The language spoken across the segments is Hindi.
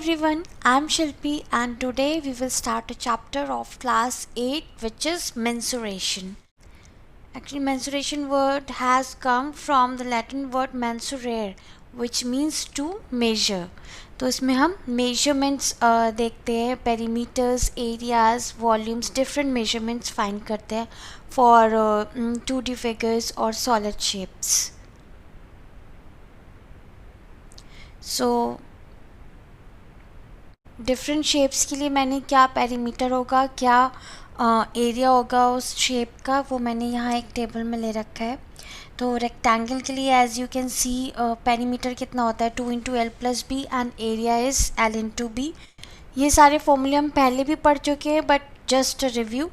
everyone, I'm Shilpi and today we will start a chapter of class 8 which is mensuration. Actually mensuration word has come from the Latin word mensurare which means to measure. तो इसमें हम measurements देखते हैं, perimeters, areas, volumes, different measurements find करते हैं for 2D figures or solid shapes. So different shapes के लिए मैंने क्या पेरीमीटर होगा, क्या एरिया होगा उस शेप का, वो मैंने यहाँ एक टेबल में ले रखा है. तो रेक्टेंगल के लिए as you can see perimeter कितना होता है 2 × L+B and area is L/B. ये सारे फॉर्मूले हम पहले भी पढ़ चुके हैं बट जस्ट रिव्यू.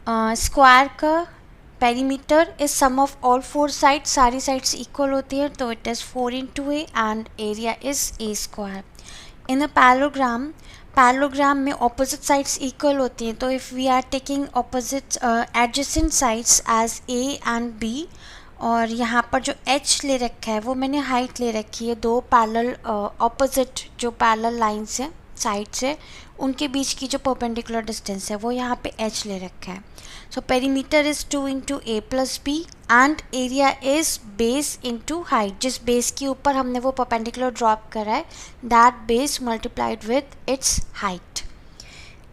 स्क्वायर का perimeter is sum of all 4 sides, सारी साइड्स इक्वल होती हैं तो it is 4 × A and area is A². In a parallelogram में ऑपोजिट साइड्स इक्वल होती हैं तो if we are taking opposite adjacent sides as A and B और यहाँ पर जो H ले रखा है वो मैंने हाइट ले रखी है, दो पैरेलल ऑपोजिट जो पैरेलल लाइंस हैं साइड्स है उनके बीच की जो परपेंडिकुलर डिस्टेंस है वो यहाँ पे H ले रखा है. सो perimeter is 2 × A+B and area is base into height. जिस बेस के ऊपर हमने वो परपेंडिकुलर ड्रॉप करा है that base multiplied with its height.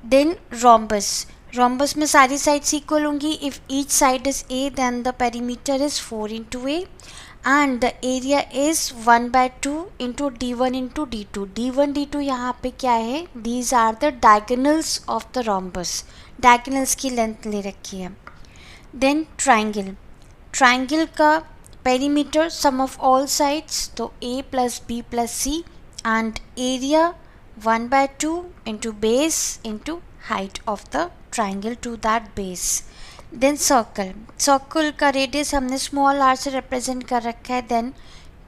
Then rhombus में सारी साइड्स इक्वल होंगी. If each side is A then the perimeter is 4 × A and the area is 1/2 into d1 into d2. d1 d2 यहाँ पे क्या है, these are the diagonals of the rhombus. diagonals की लेंथ ले रखी है. then triangle का perimeter sum of all sides तो A plus B plus C and area 1/2 into base into height of the triangle to that base. Then circle का रेडियस हमने स्मॉल r से रिप्रेजेंट कर रखा है. देन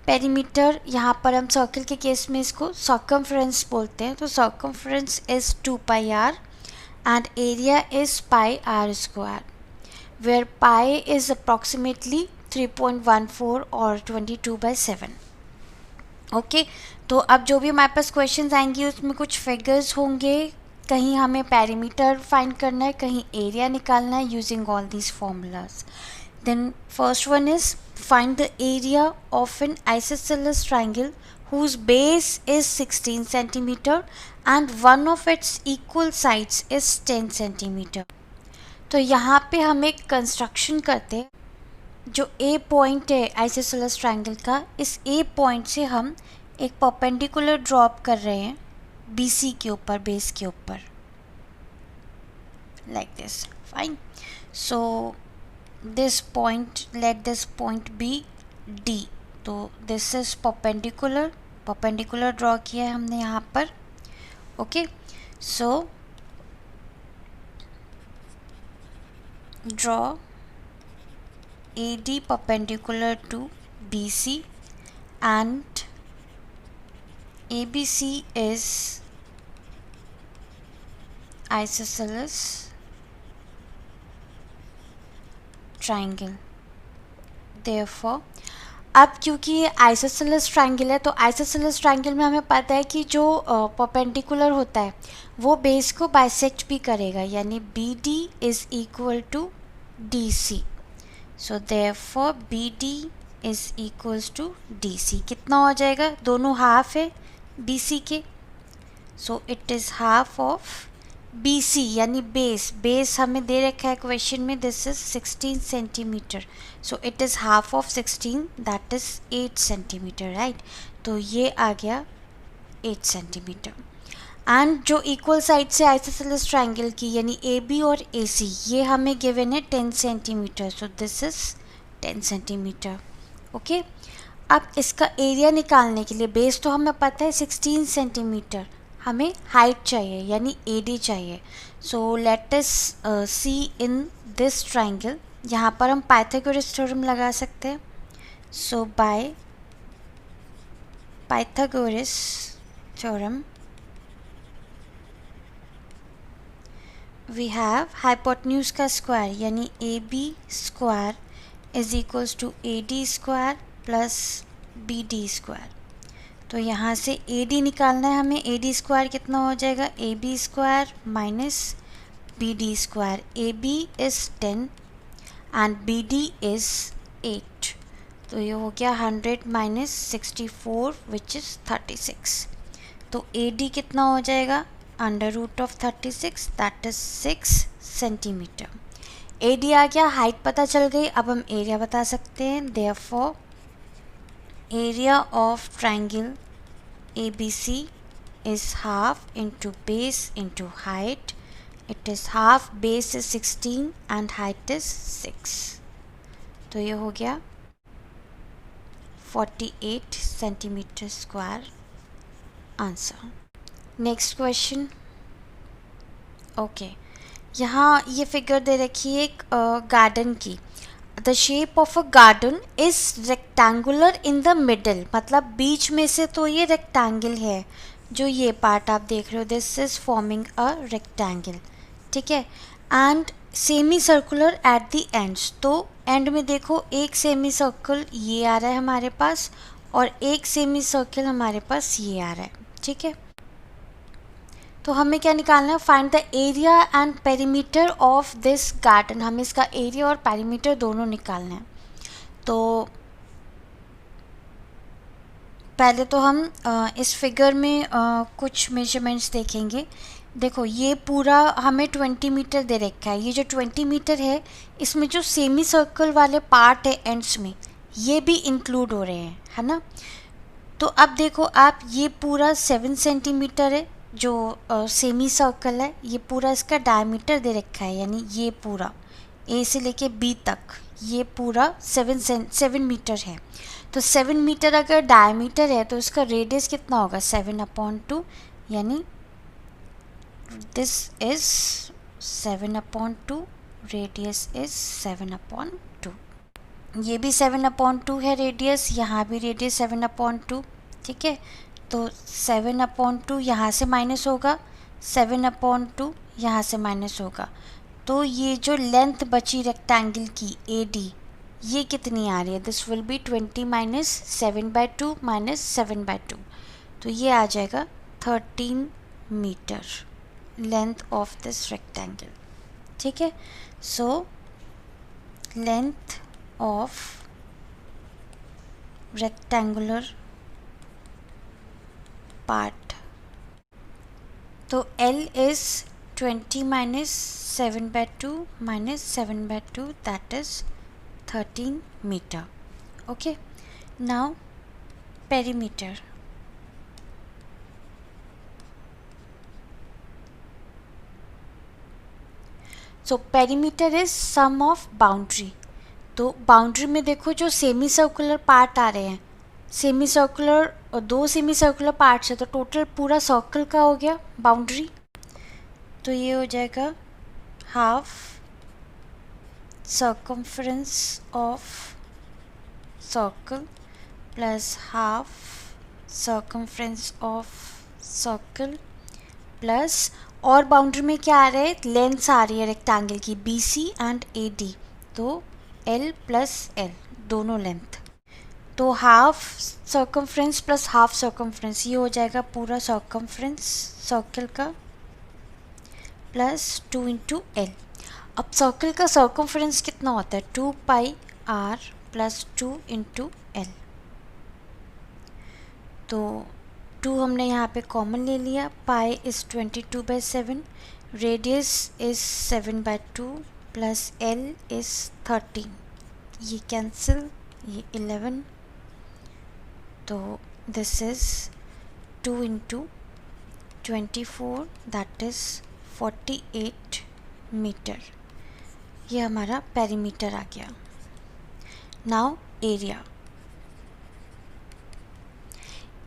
पेरीमीटर, यहाँ पर हम सर्कल के केस में इसको सर्कमफ्रेंस बोलते हैं तो circumference is 2πr and area is πr², where pi is approximately 3.14 और 22/7. ओके, तो अब जो भी हमारे पास क्वेश्चंस आएंगे उसमें कुछ फिगर्स होंगे, कहीं हमें पेरीमीटर फाइंड करना है, कहीं एरिया निकालना है using all these formulas. Then first one is find the area of an isosceles triangle whose base is 16 centimeter and one of its equal sides is 10 centimeter. तो यहाँ पे हम एक कंस्ट्रक्शन करते हैं. जो A पॉइंट है आइसोसेलेस ट्राइंगल का, इस A पॉइंट से हम एक परपेंडिकुलर ड्रॉप कर रहे हैं BC के ऊपर, बेस के ऊपर, like this. Fine. So this point, let this point be D. तो दिस इज परपेंडिकुलर ड्रॉ किया है हमने यहाँ पर. Okay, so draw AD perpendicular to BC and ABC is isosceles triangle. Therefore, अब क्योंकि ये आइसोसेलेस ट्राइंगल है तो आइसोसेलेस ट्राइंगल में हमें पता है कि जो परपेंडिकुलर होता है वो बेस को बाइसेक्ट भी करेगा, यानी BD is equal to DC. So therefore BD is equals to DC. कितना हो जाएगा, दोनों हाफ है BC के, so it is half of BC यानी बेस हमें दे रखा है क्वेश्चन में, this is 16 centimetre. So it is half of 16 that is 8 centimetre, right. तो ये आ गया 8 सेंटीमीटर. एंड जो इक्वल साइड से आइसोसेलेस ट्राइंगल की यानी AB और AC ये हमें गिवन है 10 centimetre. So this is 10 centimetre. Okay, अब इसका एरिया निकालने के लिए, बेस तो हमें पता है 16 सेंटीमीटर, हमें हाइट चाहिए यानी AD चाहिए. So let us see in this triangle, यहाँ पर हम पाइथागोरस थ्योरम लगा सकते हैं. So by Pythagoras theorem we have hypotenuse का स्क्वायर यानी AB² is equals to AD² plus BD². तो यहाँ से ए डी निकालना है हमें। ए डी स्क्वायर कितना हो जाएगा, A B square minus B D square. A B is 10 and B D is 8। तो ये हो गया 100 माइनस 64 विच इज़ 36। तो ए डी कितना हो जाएगा, under root of 36 that is 6 centimetre. A D आ गया, हाइट पता चल गई। अब हम एरिया बता सकते हैं। Therefore area of triangle ABC is half into base into height. It is half, base is 16 and height is 6. तो ये हो गया 48 centimetre square answer. Next question. Okay, यहाँ ये फिगर दे रखी है एक गार्डन की। The shape of a garden is rectangular in the middle, मतलब बीच में से तो ये रेक्टेंगल है। जो ये पार्ट आप देख रहे हो, this is forming a rectangle, ठीक है। And semi circular at the ends, तो एंड में देखो एक सेमी सर्कल ये आ रहा है हमारे पास और एक सेमी सर्कल हमारे पास ये आ रहा है, ठीक है। तो हमें क्या निकालना है, find the area and perimeter of this garden. हमें इसका एरिया और पेरीमीटर दोनों निकालना है। तो पहले तो हम इस फिगर में कुछ मेजरमेंट्स देखेंगे। देखो ये पूरा हमें 20 मीटर दे रखा है। ये जो 20 मीटर है, इसमें जो सेमी सर्कल वाले पार्ट है एंड्स में, ये भी इंक्लूड हो रहे हैं, है ना। तो अब देखो आप, ये पूरा 7 सेंटीमीटर है जो सेमी सर्कल है। ये पूरा इसका डायमीटर दे रखा है, यानी ये पूरा ए से लेके बी तक ये पूरा 7 मीटर है। तो 7 मीटर अगर डायमीटर है तो इसका रेडियस कितना होगा, 7/2, यानी दिस इज 7/2, रेडियस इज 7/2। ये भी 7/2 है रेडियस, यहाँ भी रेडियस 7/2, ठीक है। तो 7/2 यहाँ से माइनस होगा, 7/2 यहाँ से माइनस होगा। तो ये जो लेंथ बची रेक्टेंगल की ए डी, ये कितनी आ रही है, this will be 20 minus 7/2 minus 7/2। तो ये आ जाएगा 13 metre length of this rectangle, ठीक है। So length of rectangular part, तो L is 20 minus 7/2 minus 7/2, that is 13 meter. Okay, now perimeter. So perimeter is sum of boundary. तो बाउंड्री में देखो जो सेमी सर्कुलर पार्ट आ रहे हैं, सेमी सर्कुलर और 2 सेमी सर्कुलर पार्ट्स है, तो टोटल पूरा सर्कल का हो गया बाउंड्री। तो ये हो जाएगा half circumference of circle plus half circumference of circle plus, और बाउंड्री में क्या आ रहा है, लेंथ्स आ रही है रेक्टेंगल की B C and A D, तो L प्लस L दोनों लेंथ। तो half circumference plus half circumference, ये हो जाएगा पूरा सर्कम्फ्रेंस सर्कल का प्लस 2 इंटू L। अब सर्कल का सर्कम्फ्रेंस कितना होता है, 2πr प्लस 2 इंटू L। तो 2 हमने यहाँ पे कॉमन ले लिया, pi is 22/7, radius is 7/2 plus L is 13, ये कैंसिल, ये 11। तो this is 2 into 24 that is 48 metre. ये हमारा पेरीमीटर आ गया। Now area.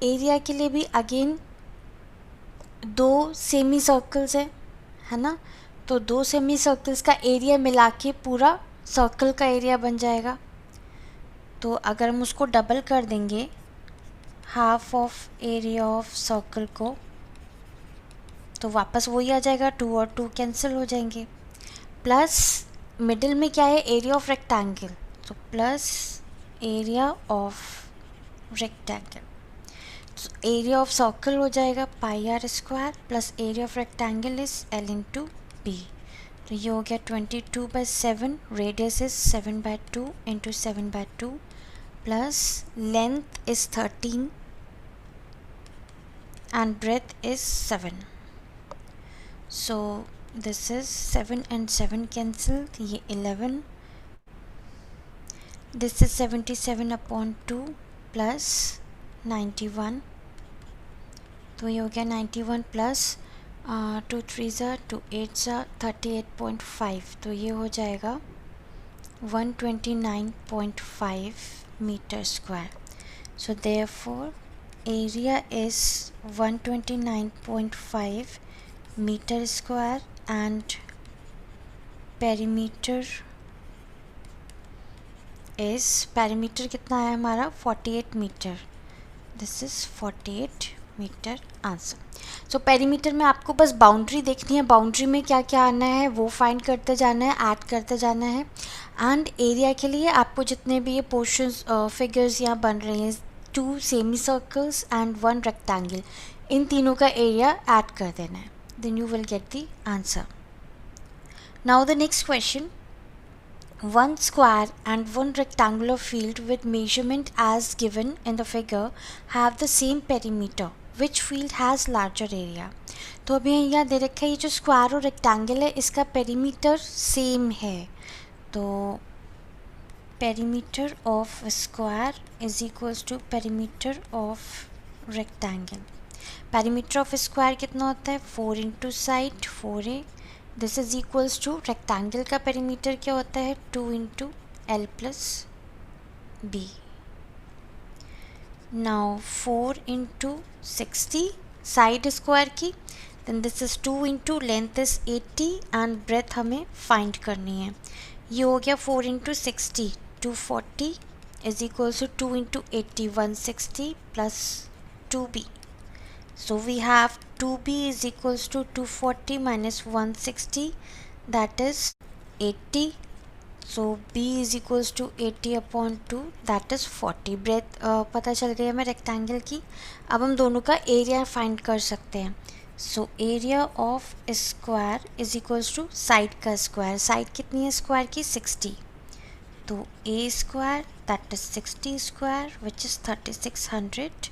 एरिया के लिए भी अगेन 2 सेमी सर्कल्स है ना। तो 2 सेमी सर्कल्स का एरिया मिला के पूरा सर्कल का एरिया बन जाएगा। तो अगर हम उसको डबल कर देंगे, half of area of circle को, तो वापस वही आ जाएगा, 2 और 2 कैंसिल हो जाएंगे। प्लस मिडिल में क्या है, एरिया ऑफ रेक्टेंगल, तो plus area of rectangle. Area of circle हो जाएगा pi are square plus area of rectangle is L into B. तो ये हो गया 22/7, radius is 7/2 into 7/2 plus length is 13 and breadth is 7. So this is 7 and 7 cancelled, ये 11, this is 77/2 plus 91, तो ये हो गया 91 प्लस 2 3 ज़ा 2 8 ज़ा 38.5, तो ये हो जाएगा 129.5 metre square. So therefore area is 129.5 meter square and perimeter कितना है हमारा 48 metre. This is 48 metre answer. So perimeter में आपको बस बाउंड्री देखनी है, बाउंड्री में क्या क्या आना है वो फाइंड करते जाना है, ऐड करते जाना है। एंड एरिया के लिए आपको जितने भी ये पोर्शंस फिगर्स यहाँ बन रहे हैं, 2 सेमी सर्कल्स एंड 1 रेक्टेंगल, इन तीनों का एरिया ऐड कर देना है, then you will get the answer. Now the next question, 1 square and 1 rectangular field with measurement as given in the figure have the same perimeter. Which field has larger area? तो अभी यहाँ दे रखा है ये जो स्क्वायर और रेक्टेंगल है इसका पेरीमीटर सेम है, तो perimeter of square is equals to perimeter of rectangle. Perimeter of square कितना होता है 4 into side 4a, this is equals to rectangle का पेरीमीटर क्या होता है 2 into L plus B. Now 4 into 60 side square की, then this is 2 into length is 80 and breadth हमें फाइंड करनी है। ये हो गया 4 into 60 240 is equals to 2 into 80 160 plus 2b। So we have 2b is equals to 240 minus 160, that is 80. So b is equals to 80/2, that is 40। Breath पता चल गई हमें रेक्टेंगल की। अब हम दोनों का एरिया फाइंड कर सकते हैं। So area of square is equals to side का स्क्वायर, साइड कितनी है स्क्वायर की 60, तो a square that is 60 square which is 3600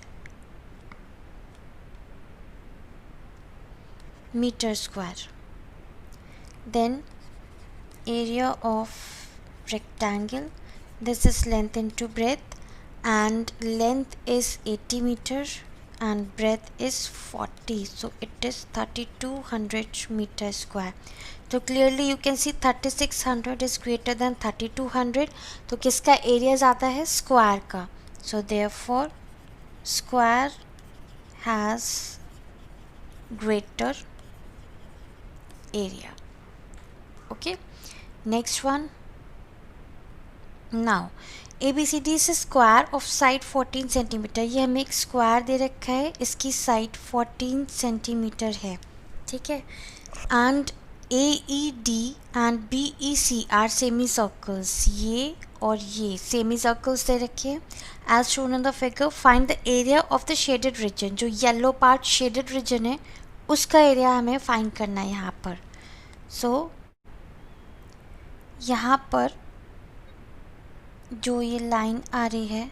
meter square. Then area of rectangle, this is length into breadth and length is 80 meter and breadth is 40, so it is 3200 meter square. तो clearly you can see 3600 is greater than 3200, तो किसका एरिया ज़्यादा है स्क्वायर का, so therefore square has greater area. Okay, next one. Now ABCD is a square of side 14 centimetre, ये हमें एक स्क्वायर दे रखा है, इसकी साइड 14 सेंटीमीटर है, ठीक है। And AED and BEC are semi circles, ये और ये सेमी सर्कल्स दे रखे हैं as shown in the figure. Find the area of the shaded region, जो येलो पार्ट शेडेड रीजन है उसका एरिया हमें फाइंड करना है यहाँ पर। सो यहाँ पर जो ये लाइन आ रही है,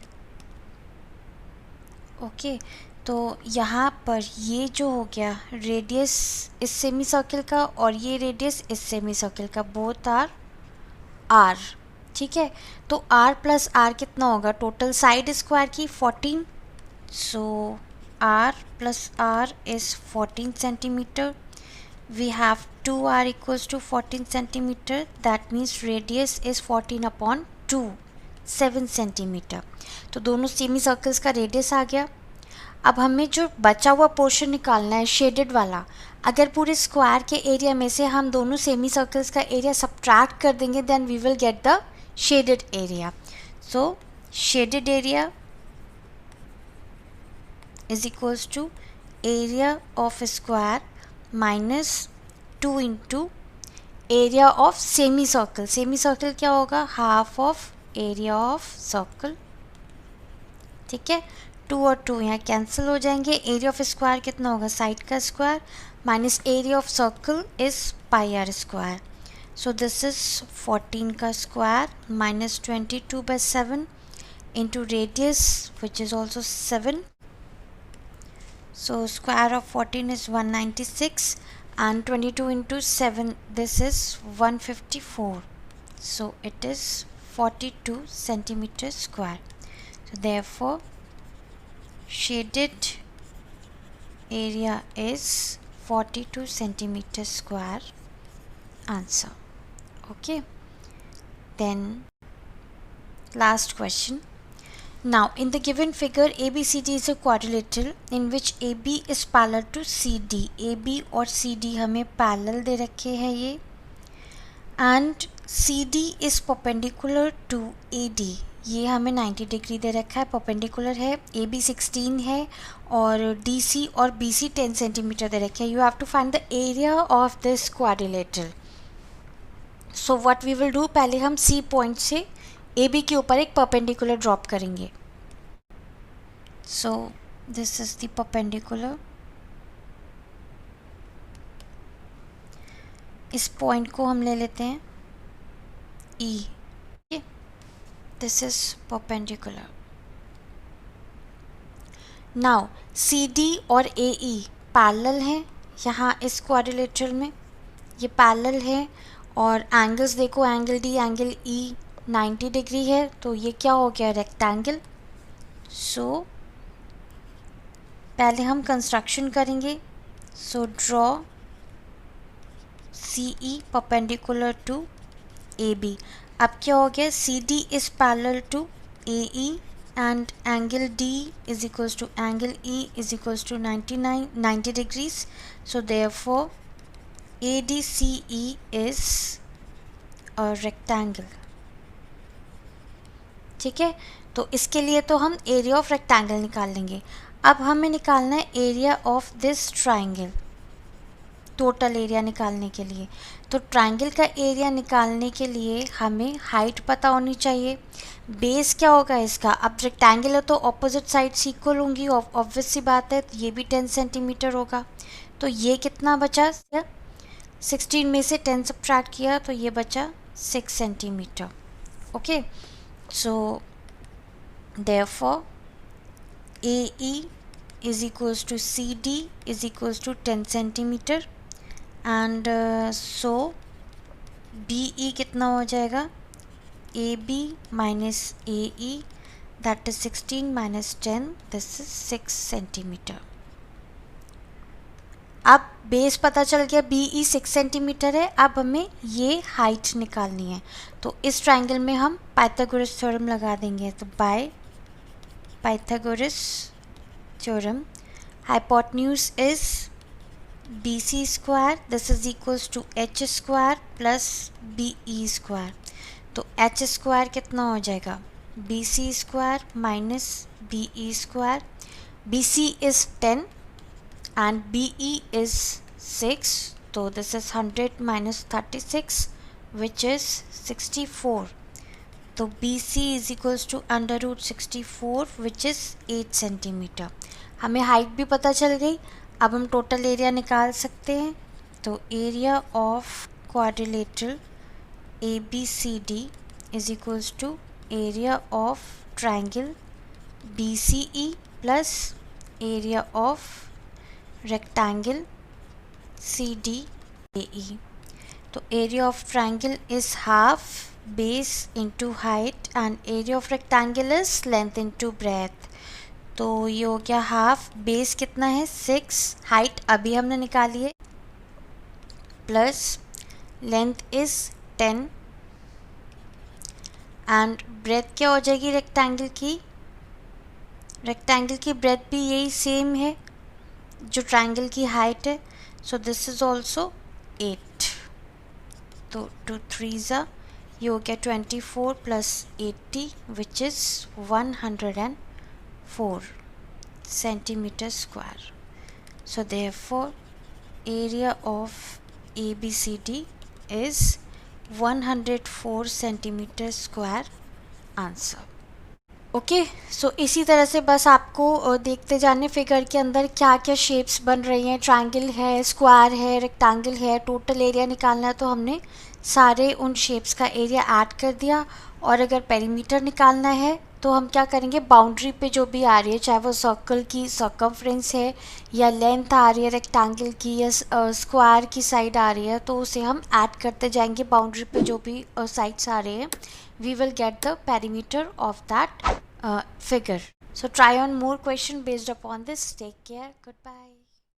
ओके, तो यहाँ पर ये जो हो गया रेडियस इस सेमी सर्कल का और ये रेडियस इस सेमी सर्कल का, बोथ आर आर, ठीक है। तो r प्लस आर कितना होगा टोटल साइड स्क्वायर की 14, सो r plus r is 14 centimeter. We have 2r equals to 14 centimeter, that means radius is 14/2, 7 centimeter. तो दोनों सेमी सर्कल्स का रेडियस आ गया। अब हमें जो बचा हुआ पोर्शन निकालना है शेडेड वाला, अगर पूरे स्क्वायर के एरिया में से हम दोनों सेमी सर्कल्स का एरिया सब्ट्रैक्ट कर देंगे then we will get the shaded area. So shaded area is equals to area of square minus 2 into area of semi circle। Semi circle क्या होगा half of area of circle, ठीक है। 2 और 2 यहाँ कैंसिल हो जाएंगे। एरिया ऑफ स्क्वायर कितना होगा, साइड का square minus area of circle is pi are square. So this is 14 का square minus 22/7 into radius which is also 7. So square of 14 is 196 and 22 into 7, this is 154. So it is 42 centimeters square. So therefore shaded area is 42 centimeters square. Answer. Okay, then last question. Now in the given figure ABCD is a quadrilateral in which AB is parallel to CD. AB और CD हमें parallel दे रखे हैं ये, and CD is perpendicular to AD. ये हमें 90 डिग्री दे रखा है, perpendicular है, AB 16 है और DC और BC 10 सेंटीमीटर दे रखे हैं. You have to find the area of this quadrilateral. So what we will do, पहले हम C पॉइंट से AB के ऊपर एक परपेंडिकुलर ड्रॉप करेंगे. सो दिस इज द परपेंडिकुलर. इस पॉइंट को हम ले लेते हैं E. This is perpendicular. Now CD और AE पैरेलल हैं यहाँ इस क्वाड्रिलेटरल में, ये पैरेलल है और एंगल्स देखो, angle D angle E 90 degree है, तो ये क्या हो गया, रेक्टेंगल. सो पहले हम कंस्ट्रक्शन करेंगे. So draw CE perpendicular to AB. अब क्या हो गया, CD is parallel to AE and angle D is equals to angle E is equals to 90 degrees. So therefore ADCE is a rectangle. ठीक है, तो इसके लिए तो हम एरिया ऑफ रेक्टेंगल निकाल लेंगे. अब हमें निकालना है area of this triangle, total area निकालने के लिए. तो ट्राइंगल का एरिया निकालने के लिए हमें हाइट पता होनी चाहिए. बेस क्या होगा इसका, अब रेक्टेंगल है तो ऑपोजिट साइड्स इक्वल होंगी, ऑब्वियस सी बात है. तो ये भी 10 सेंटीमीटर होगा. तो ये कितना बचा, 16 में से 10 सब्ट्रैक्ट किया तो ये बचा 6 centimetre. Okay, so therefore AE is equals to CD is equals to 10 centimeter and so BE कितना हो जाएगा, AB minus AE that is 16 minus 10, this is 6 centimeter. अब बेस पता चल गया, BE 6 सेंटीमीटर है. अब हमें ये हाइट निकालनी है. तो इस ट्राइंगल में हम पाइथागोरस थ्योरम लगा देंगे. तो by Pythagoras theorem hypotenuse is BC square, this is equals to H square plus BE square. तो H स्क्वायर कितना हो जाएगा, BC square minus BE square. BC is 10 and BE is 6, so this is 100 minus 36 which is 64. तो BC is equals to under root 64 which is 8 centimeter. हमें हाइट भी पता चल गई. अब हम टोटल एरिया निकाल सकते हैं. तो area of quadrilateral ABCD is equals to area of triangle BCE plus area of rectangle CDAE. तो area of triangle is half base into height and area of rectangle is length into breadth. तो ये हो गया हाफ, बेस कितना है 6, हाइट अभी हमने निकाली है, plus length is 10 and breadth क्या हो जाएगी रेक्टेंगल की, रेक्टेंगल की ब्रेथ भी यही सेम है जो ट्राइंगल की हाइट है. So this is also 8. तो 2 3 ये हो गया 24 plus 80 which is 104 centimetre square. So therefore area of ABCD is 104 centimeter square. Answer. Okay. So इसी तरह से बस आपको देखते जाने फिगर के अंदर क्या क्या शेप्स बन रही हैं, ट्रायंगल है, स्क्वायर है, रेक्टेंगल है, टोटल एरिया निकालना है तो हमने सारे उन शेप्स का एरिया ऐड कर दिया। और अगर पेरीमीटर निकालना है तो हम क्या करेंगे, बाउंड्री पे जो भी आ रही है, चाहे वो सर्कल की सर्कमफ्रेंस है या लेंथ आ रही है रेक्टेंगल की या स्क्वायर की साइड आ रही है, तो उसे हम ऐड करते जाएंगे बाउंड्री पे जो भी साइड्स आ रहे हैं। we will get the perimeter of that figure. So try on more question based upon this. Take care. Goodbye.